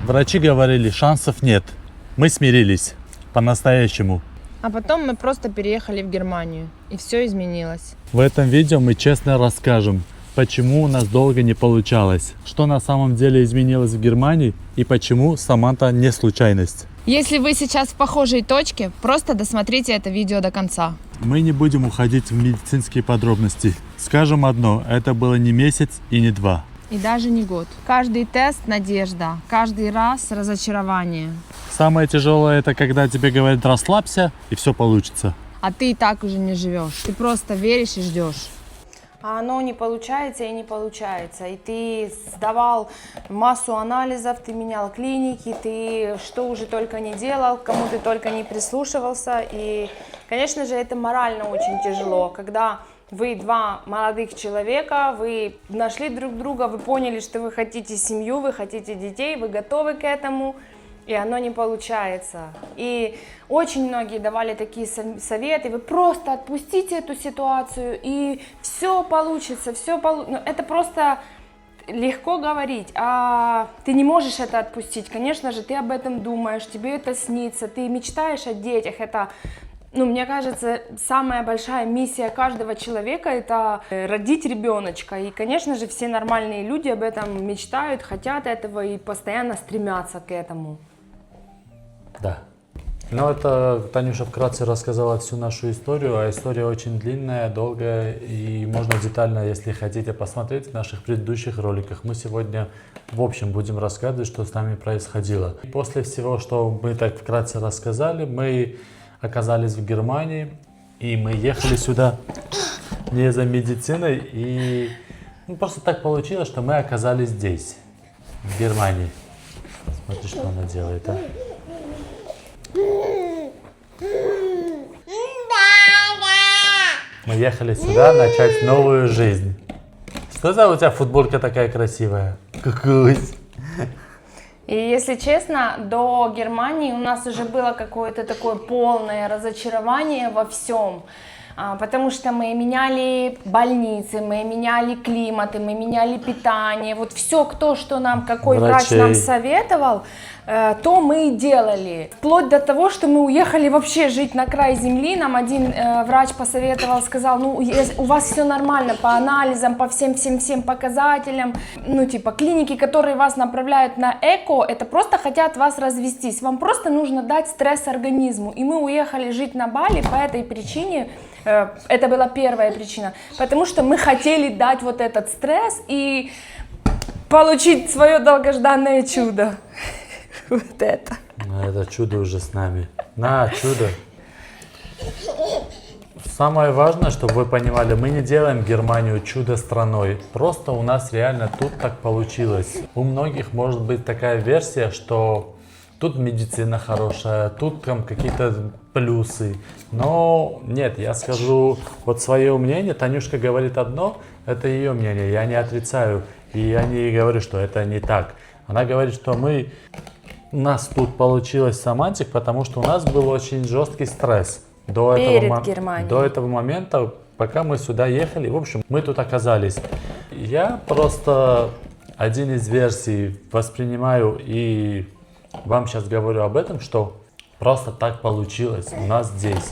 Врачи говорили, шансов нет. Мы смирились. По-настоящему. А потом мы просто переехали в Германию, и все изменилось. В этом видео мы честно расскажем, почему у нас долго не получалось, что на самом деле изменилось в Германии и почему Саманта не случайность. Если вы сейчас в похожей точке, просто досмотрите это видео до конца. Мы не будем уходить в медицинские подробности. Скажем одно, это было не месяц и не 2. И даже не год. Каждый тест – надежда, каждый раз – разочарование. Самое тяжелое это когда тебе говорят расслабься и все получится. А ты и так уже не живешь. Ты просто веришь и ждешь. А оно не получается и не получается. И ты сдавал массу анализов, ты менял клиники, ты что уже только не делал, кому ты только не прислушивался. И, конечно же, это морально очень тяжело, когда вы два молодых человека, вы нашли друг друга, вы поняли, что вы хотите семью, вы хотите детей, вы готовы к этому, и оно не получается. И очень многие давали такие советы, вы просто отпустите эту ситуацию, и все получится, Но это просто легко говорить, а ты не можешь это отпустить. Конечно же, ты об этом думаешь, тебе это снится, ты мечтаешь о детях, это... мне кажется, самая большая миссия каждого человека – это родить ребеночка. И, конечно же, все нормальные люди об этом мечтают, хотят этого и постоянно стремятся к этому. Да. Ну, это Танюша вкратце рассказала всю нашу историю, а история очень длинная, долгая, и можно детально, если хотите, посмотреть в наших предыдущих роликах. Мы сегодня, в общем, будем рассказывать, что с нами происходило. После всего, что мы так вкратце рассказали, мы оказались в Германии, и мы ехали сюда не за медициной, и просто так получилось, что мы оказались здесь, в Германии. Смотри, что она делает, а? Мы ехали сюда начать новую жизнь. Что за у тебя футболка такая красивая? Кукусь. И если честно, до Германии у нас уже было какое-то такое полное разочарование во всем. Потому что мы меняли больницы, мы меняли климаты, мы меняли питание. Вот все, что нам, какой врач нам советовал, то мы и делали. Вплоть до того, что мы уехали вообще жить на край земли. Нам один врач посоветовал, сказал, у вас все нормально по анализам, по всем показателям. Клиники, которые вас направляют на ЭКО, это просто хотят вас развестись. Вам просто нужно дать стресс организму. И мы уехали жить на Бали по этой причине. Это была первая причина. Потому что мы хотели дать вот этот стресс и получить свое долгожданное чудо. Вот это. Это чудо уже с нами. На, чудо. Самое важное, чтобы вы понимали, мы не делаем Германию чудо-страной. Просто у нас реально тут так получилось. У многих может быть такая версия, что тут медицина хорошая, тут там какие-то плюсы. Но нет, я скажу вот свое мнение. Танюшка говорит одно, это ее мнение, я не отрицаю. И я не говорю, что это не так. Она говорит, что у нас тут получилось Самантик, потому что у нас был очень жесткий стресс до этого момента, пока мы сюда ехали. В общем, мы тут оказались. Я просто один из версий воспринимаю и вам сейчас говорю об этом, что просто так получилось у нас здесь.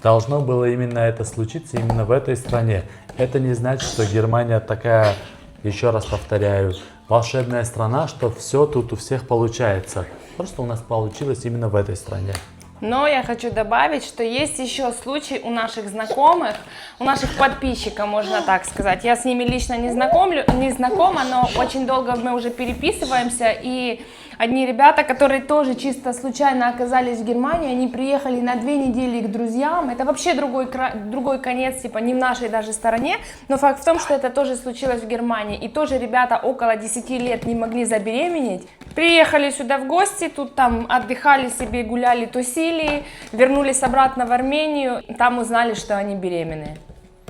Должно было именно это случиться именно в этой стране. Это не значит, что Германия такая, еще раз повторяю, волшебная страна, что все тут у всех получается. Просто у нас получилось именно в этой стране. Но я хочу добавить, что есть еще случаи у наших знакомых, у наших подписчиков, можно так сказать. Я с ними лично не знакома, но очень долго мы уже переписываемся. И одни ребята, которые тоже чисто случайно оказались в Германии, они приехали на 2 недели к друзьям. Это вообще другой конец, типа не в нашей даже стороне. Но факт в том, что это тоже случилось в Германии. И тоже ребята около 10 лет не могли забеременеть. Приехали сюда в гости, тут там отдыхали себе, гуляли, тусили, вернулись обратно в Армению, там узнали, что они беременны.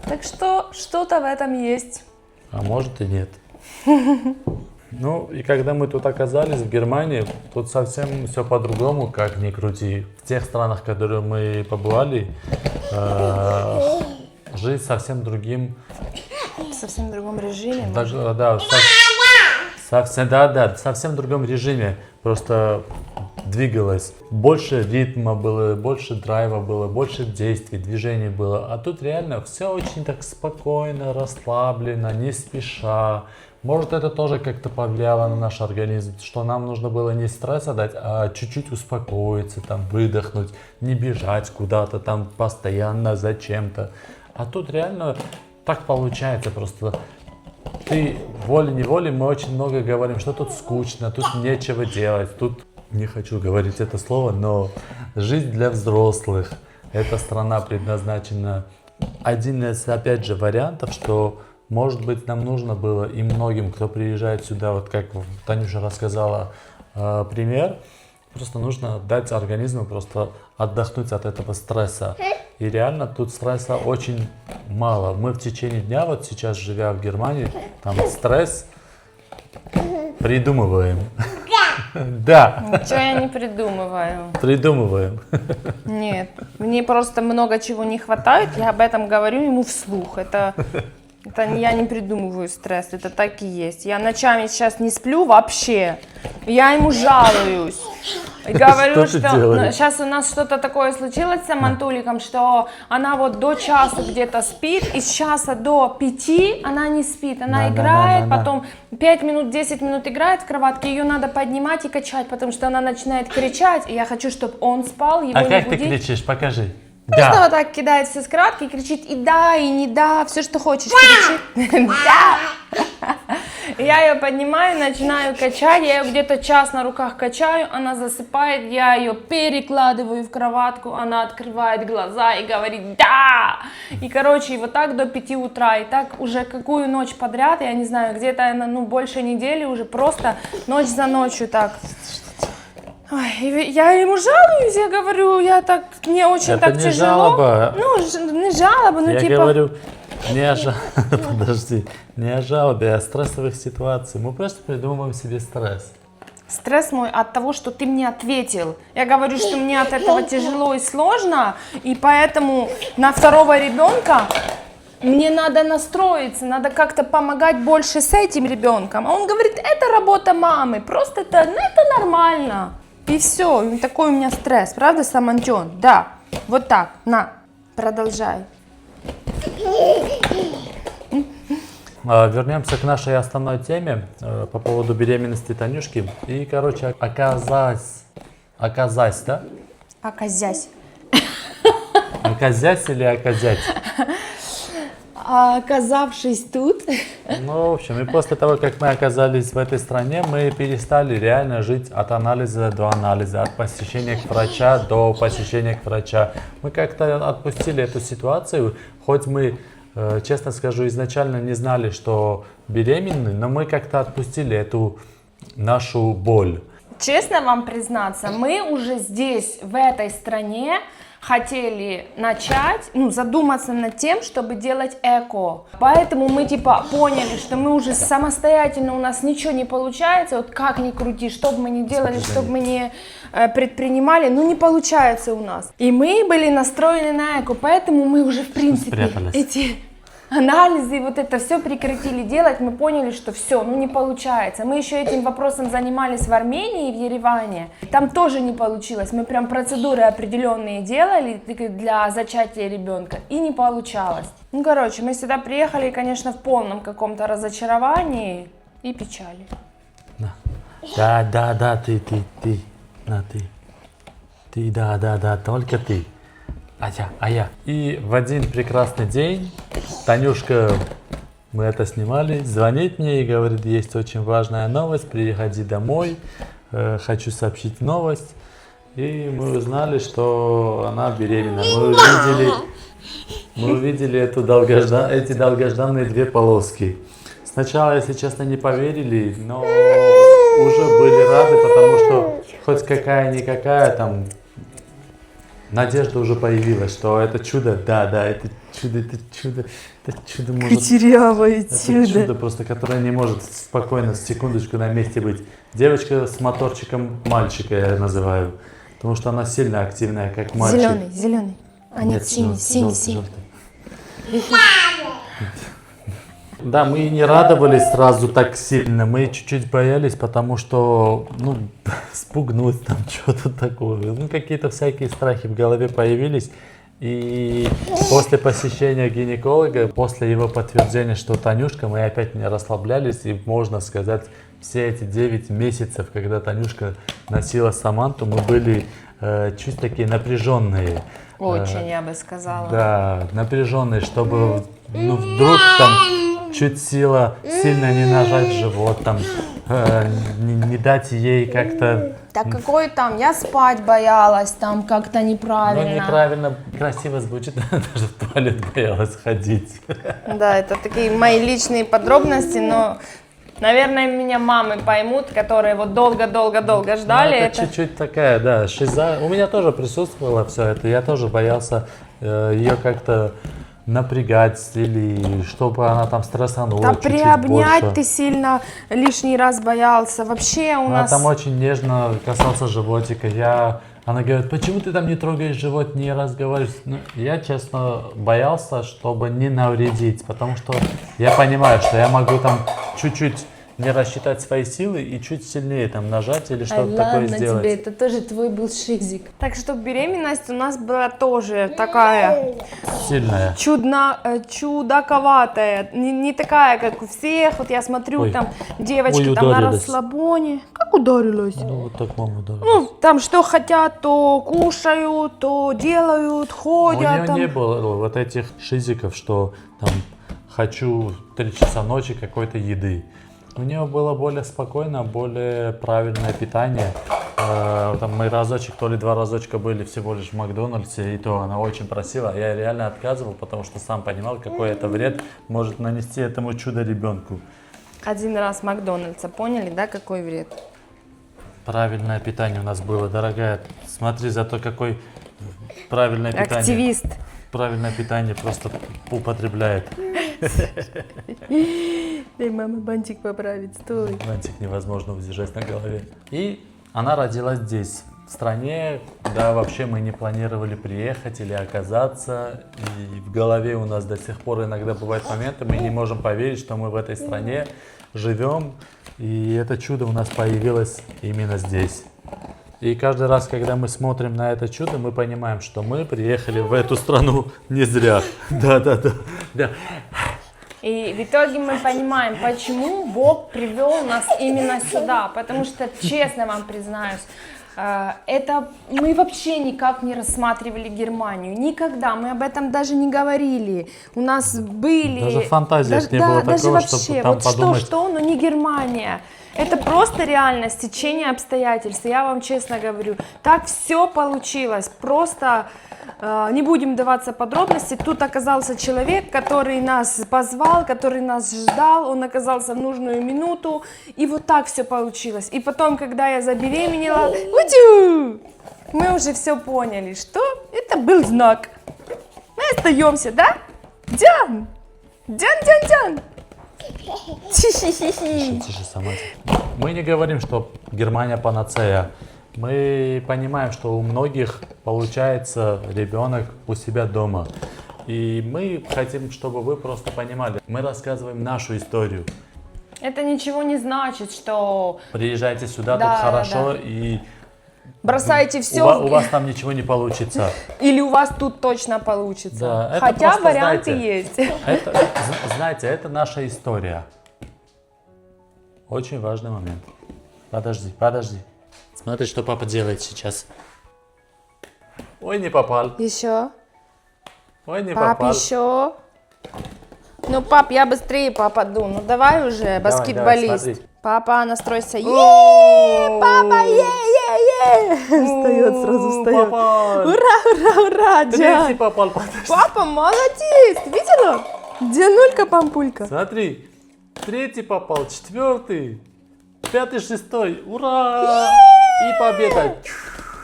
Так что что-то в этом есть. А может и нет. Ну и когда мы тут оказались, в Германии, тут совсем все по-другому, как ни крути. В тех странах, в которых мы побывали, жизнь совсем другим. В совсем другом режиме. Даже, да, Совсем, да, совсем в другом режиме. Просто двигалась. Больше ритма было, больше драйва было, больше действий, движений было. А тут реально все очень так спокойно, расслабленно, не спеша. Может, это тоже как-то повлияло на наш организм, что нам нужно было не стресса дать, а чуть-чуть успокоиться, там, выдохнуть, не бежать куда-то там постоянно зачем-то. А тут реально так получается просто. Ты волей-неволей, мы очень много говорим, что тут скучно, тут нечего делать, тут, не хочу говорить это слово, но жизнь для взрослых. Эта страна предназначена. Один из, опять же, вариантов, что, может быть, нам нужно было и многим, кто приезжает сюда, вот как Танюша рассказала пример, просто нужно дать организму просто отдохнуть от этого стресса. И реально тут стресса очень мало. Мы в течение дня, вот сейчас живя в Германии, там стресс придумываем. Да. Ничего я не придумываю. Придумываем. Нет, мне просто много чего не хватает, я об этом говорю ему вслух. Это я не придумываю стресс, это так и есть. Я ночами сейчас не сплю вообще, я ему жалуюсь. И говорю, что сейчас у нас что-то такое случилось с Мантуликом, что она вот до часу где-то спит, и с часа до 5 она не спит, она играет, потом 5 минут, 10 минут играет в кроватке, ее надо поднимать и качать, потому что она начинает кричать, и я хочу, чтобы он спал, его не будить. А как ты кричишь? Покажи. Просто вот так кидает все с кроватки и кричит и да, и не да, все, что хочешь, кричит. Да! Я ее поднимаю, начинаю качать, я ее где-то час на руках качаю, она засыпает, я ее перекладываю в кроватку, она открывает глаза и говорит да! И, короче, вот так до 5 утра, и так уже какую ночь подряд, я не знаю, где-то, больше недели уже просто ночь за ночью так. Ой, я ему жалуюсь, я говорю, мне очень это так не тяжело. Жалоба. Не жалоба, я типа... говорю, подожди, не о жалобе, а о стрессовых ситуациях. Мы просто придумываем себе стресс. Стресс мой от того, что ты мне ответил. Я говорю, что мне от этого тяжело и сложно, и поэтому на второго ребенка мне надо настроиться, надо как-то помогать больше с этим ребенком. А он говорит, это работа мамы, просто это нормально. И все, и такой у меня стресс, правда, Самантен? Да, вот так, на, продолжай. Вернемся к нашей основной теме по поводу беременности Танюшки. И, короче, оказась, да? Оказясь. Оказясь или оказять? А оказавшись тут... Ну, в общем, и после того, как мы оказались в этой стране, мы перестали реально жить от анализа до анализа, от посещения к врача до посещения к врачу. Мы как-то отпустили эту ситуацию, хоть мы, честно скажу, изначально не знали, что беременны, но мы как-то отпустили эту нашу боль. Честно вам признаться, мы уже здесь, в этой стране, хотели начать, задуматься над тем, чтобы делать эко. Поэтому мы поняли, что мы уже самостоятельно, у нас ничего не получается, вот как ни крути, что бы мы ни делали, что бы мы ни предпринимали, не получается у нас. И мы были настроены на эко, поэтому мы уже в принципе эти анализы, вот это все прекратили делать, мы поняли, что все, не получается. Мы еще этим вопросом занимались в Армении и в Ереване, там тоже не получилось, мы прям процедуры определенные делали для зачатия ребенка, и не получалось. Короче, мы сюда приехали, конечно, в полном каком-то разочаровании и печали. Да, ты, да, только ты. А я. И в один прекрасный день Танюшка, мы это снимали, звонит мне и говорит, есть очень важная новость, приходи домой, хочу сообщить новость. И мы узнали, что она беременна. Мы увидели эти долгожданные 2 полоски. Сначала, если честно, не поверили, но уже были рады, потому что хоть какая-никакая там надежда уже появилась, что это чудо, да, это чудо может... Кучерявое чудо. Это чудо просто, которое не может спокойно, секундочку на месте быть. Девочка с моторчиком мальчика я называю, потому что она сильно активная, как мальчик. Зеленый. А нет, синий. Да, мы не радовались сразу так сильно, мы чуть-чуть боялись, потому что, ну, спугнуть там что-то такое. Ну, какие-то всякие страхи в голове появились. И после посещения гинеколога, после его подтверждения, что Танюшка, мы опять не расслаблялись. И можно сказать, все эти 9 месяцев, когда Танюшка носила Саманту, мы были чуть такие напряженные. Очень, я бы сказала. Да, напряженные, чтобы ну, вдруг там чуть сильно не нажать в живот, там, не дать ей как-то... Так какой там, я спать боялась, там как-то неправильно. Ну, неправильно, красиво звучит, даже в туалет боялась ходить. Да, это такие мои личные подробности, но, наверное, меня мамы поймут, которые вот долго-долго-долго ждали. Ну, это чуть-чуть такая, да, шиза. У меня тоже присутствовало все это, я тоже боялся ее как-то напрягать или чтобы она там стрессанула Да чуть-чуть приобнять больше. ты сильно лишний раз боялся. Вообще у Она нас... там очень нежно касался животика. Она говорит, почему ты там не трогаешь живот, не разговариваешь? Ну, я, честно, боялся, чтобы не навредить, потому что я понимаю, что я могу там чуть-чуть не рассчитать свои силы и чуть сильнее там нажать или что-то такое сделать. тебе, это тоже твой был шизик. Так что беременность у нас была тоже такая Сильная. чудаковатая, не такая, как у всех. Вот я смотрю, Ой. там девочки Ой, там на ударилась. расслабоне. Как ударилась? Ну, вот так мама ударилась. Ну, там что хотят, то кушают, то делают, У ходят. нее там. не было вот этих шизиков, что там хочу в 3 часа ночи какой-то еды. У нее было более спокойно, более правильное питание. Там мы разочек, то ли 2 разочка были всего лишь в Макдональдсе, и то она очень просила. Я реально отказывал, потому что сам понимал, какой это вред может нанести этому чудо-ребенку. Один раз в Макдональдсе, поняли, да, какой вред? Правильное питание у нас было, дорогая. Смотри, зато какой правильное питание. Активист. Правильное питание просто употребляет. Дай мама бантик поправить, стой. Бантик невозможно удержать на голове. И она родилась здесь, в стране, куда вообще мы не планировали приехать или оказаться. И в голове у нас до сих пор иногда бывают моменты, мы не можем поверить, что мы в этой стране живем. И это чудо у нас появилось именно здесь. И каждый раз, когда мы смотрим на это чудо, мы понимаем, что мы приехали в эту страну не зря. Да. И в итоге мы понимаем, почему Бог привел нас именно сюда. Потому что, честно вам признаюсь, это мы вообще никак не рассматривали Германию. Никогда. Мы об этом даже не говорили. У нас были... Даже в фантазиях не было даже такого, вообще, чтобы там вот подумать. что, но не Германия. Это просто реальность, течение обстоятельств. Я вам честно говорю, так все получилось. Просто не будем даваться подробности. Тут оказался человек, который нас позвал, который нас ждал. Он оказался в нужную минуту. И вот так все получилось. И потом, когда я забеременела, мы уже все поняли, что это был знак. Мы остаемся, да? Диан! Диан! Тише, сама. Мы не говорим, что Германия панацея. Мы понимаем, что у многих получается ребенок у себя дома. И мы хотим, чтобы вы просто понимали. Мы рассказываем нашу историю. Это ничего не значит, что Приезжайте сюда, Да, тут хорошо, да. и бросайте все, у вас там ничего не получится. или у вас тут точно получится. Да, это Хотя просто, варианты знаете, есть. Знаете, это наша история. Очень важный момент. Подожди. Смотри, что папа делает сейчас. Ой, не попал. Еще. Ой, не Пап, попал. еще. Ну, пап, я быстрее попаду. Ну, давай уже, баскетболист. смотри. Папа, настройся. О, Папа, е! Встает, сразу встает. Попал. Ура, Третий Джан. попал, подожди. Папа, молодец. Видела? Дианулька, пампулька. Смотри, 3 попал, 4, 5, 6. Ура! И победа.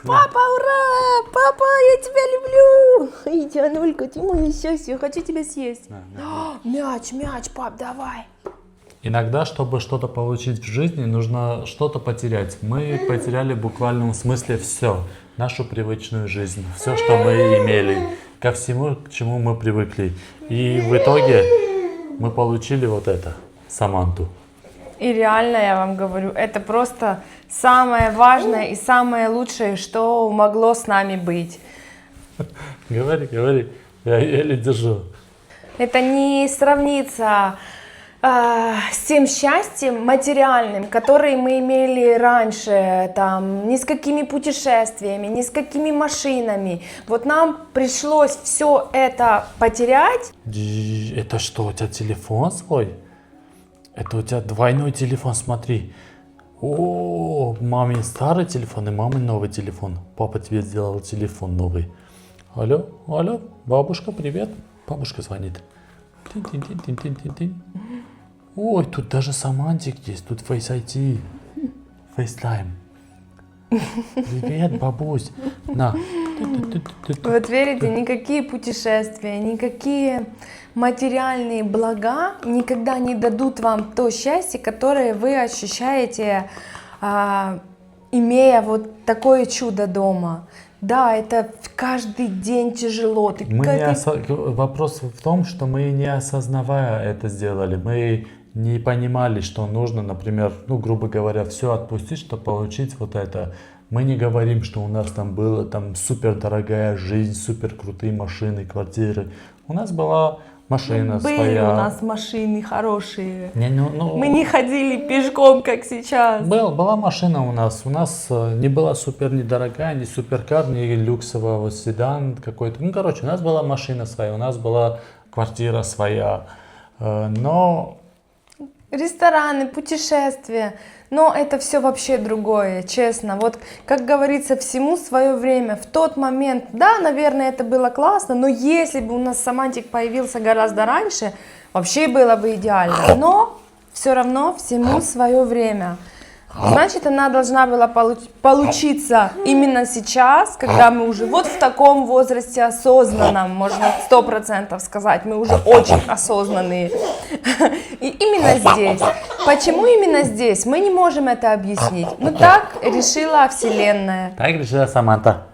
Папа, ура! Папа, я тебя люблю! Эй, Дианулька, ты мое счастье, я хочу тебя съесть. Мяч, пап, давай. Иногда, чтобы что-то получить в жизни, нужно что-то потерять. Мы потеряли в буквальном смысле все. Нашу привычную жизнь, все, что мы имели, ко всему, к чему мы привыкли. И в итоге мы получили вот это, Саманту. И реально, я вам говорю, это просто самое важное и самое лучшее, что могло с нами быть. Говори, говори, я еле держу. Это не сравнится с тем счастьем материальным, который мы имели раньше, там, ни с какими путешествиями, ни с какими машинами. Вот нам пришлось все это потерять. Это что, у тебя телефон свой? Это у тебя двойной телефон, смотри. О, мамин старый телефон и мамин новый телефон. Папа тебе сделал телефон новый. Алло, алло, бабушка, привет. Бабушка звонит. Тин-тин-тин-тин-тин-тин. Ой, тут даже Самантик есть, тут Face ID, FaceTime. Привет, бабусь. На. Вот верите, никакие путешествия, никакие материальные блага никогда не дадут вам то счастье, которое вы ощущаете, имея вот такое чудо дома. Да, это каждый день тяжело. Вопрос в том, что мы не осознавая это сделали. Мы не понимали, что нужно, например, грубо говоря, все отпустить, чтобы получить вот это. Мы не говорим, что у нас там была там супер дорогая жизнь, супер крутые машины, квартиры. У нас была машина Были своя. у нас машины хорошие. Мы Мы не ходили пешком, как сейчас. Была машина у нас. У нас не была супер недорогая, не суперкар, не люксовый седан какой-то. У нас была машина своя, у нас была квартира своя. Но Рестораны, путешествия. Но это все вообще другое, честно. Вот, как говорится, всему свое время. В тот момент, да, наверное, это было классно, но если бы у нас Самантик появился гораздо раньше, вообще было бы идеально. Но все равно всему свое время. Значит, она должна была получиться именно сейчас, когда мы уже вот в таком возрасте осознанном, можно 100% сказать, мы уже очень осознанные. И именно здесь. Почему именно здесь? Мы не можем это объяснить. Ну так решила Вселенная. так решила Саманта.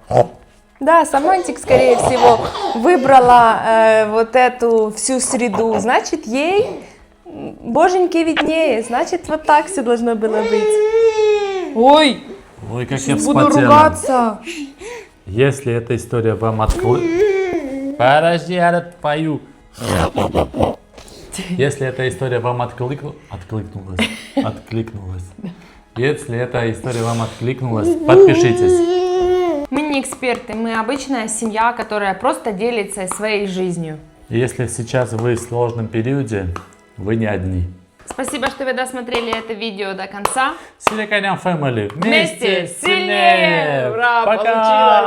Да, Самантик, скорее всего, выбрала вот эту всю среду. Значит, ей боженьки виднее. Значит, вот так все должно было быть. Ой, Ой, как я буду вспотела. ругаться. Если эта история вам Подожди, я пою. Если эта история вам откликнулась. Если эта история вам откликнулась, подпишитесь. Мы не эксперты, мы обычная семья, которая просто делится своей жизнью. Если сейчас вы в сложном периоде, вы не одни. Спасибо, что вы досмотрели это видео до конца. Силиконян Family. Вместе сильнее! Ура, Пока! получилось!